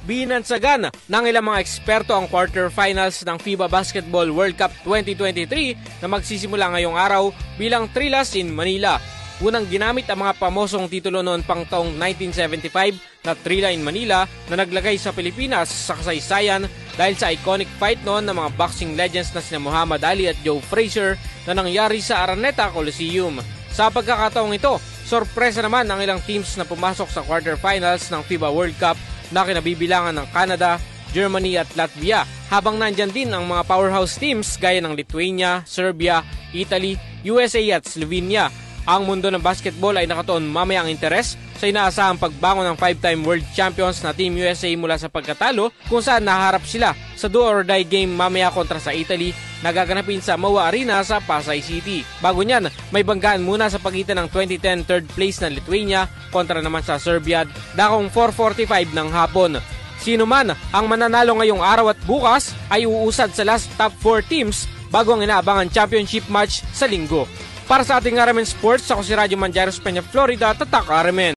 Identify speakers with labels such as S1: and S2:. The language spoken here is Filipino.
S1: Binansagan ng ilang mga eksperto ang quarterfinals ng FIBA Basketball World Cup 2023 na magsisimula ngayong araw bilang Trilas in Manila. Unang ginamit ang mga pamosong titulo noon pang taong 1975 na Trila in Manila na naglagay sa Pilipinas sa kasaysayan dahil sa iconic fight noon ng mga boxing legends na sina Muhammad Ali at Joe Frazier na nangyari sa Araneta Coliseum. Sa pagkakataong ito, sorpresa naman ang ilang teams na pumasok sa quarterfinals ng FIBA World Cup na kinabibilangan ng Canada, Germany at Latvia, habang nandyan din ang mga powerhouse teams gaya ng Lithuania, Serbia, Italy, USA at Slovenia. Ang mundo ng basketball ay nakatuon mamaya ang interes sa inaasahang pagbangon ng 5-time world champions na Team USA mula sa pagkatalo kung saan naharap sila sa do or die game mamaya kontra sa Italy na gaganapin sa MOA Arena sa Pasay City. Bago niyan, may banggaan muna sa pagitan ng 2010 third place na Lithuania kontra naman sa Serbia dakong 4:45 ng hapon. Sino man ang mananalo ngayong araw at bukas ay uusad sa last top 4 teams bago ang inaabangan championship match sa linggo. Para sa ating RMN Sports, ako si Radyo Manjairos Peña, Florida, Tatak RMN.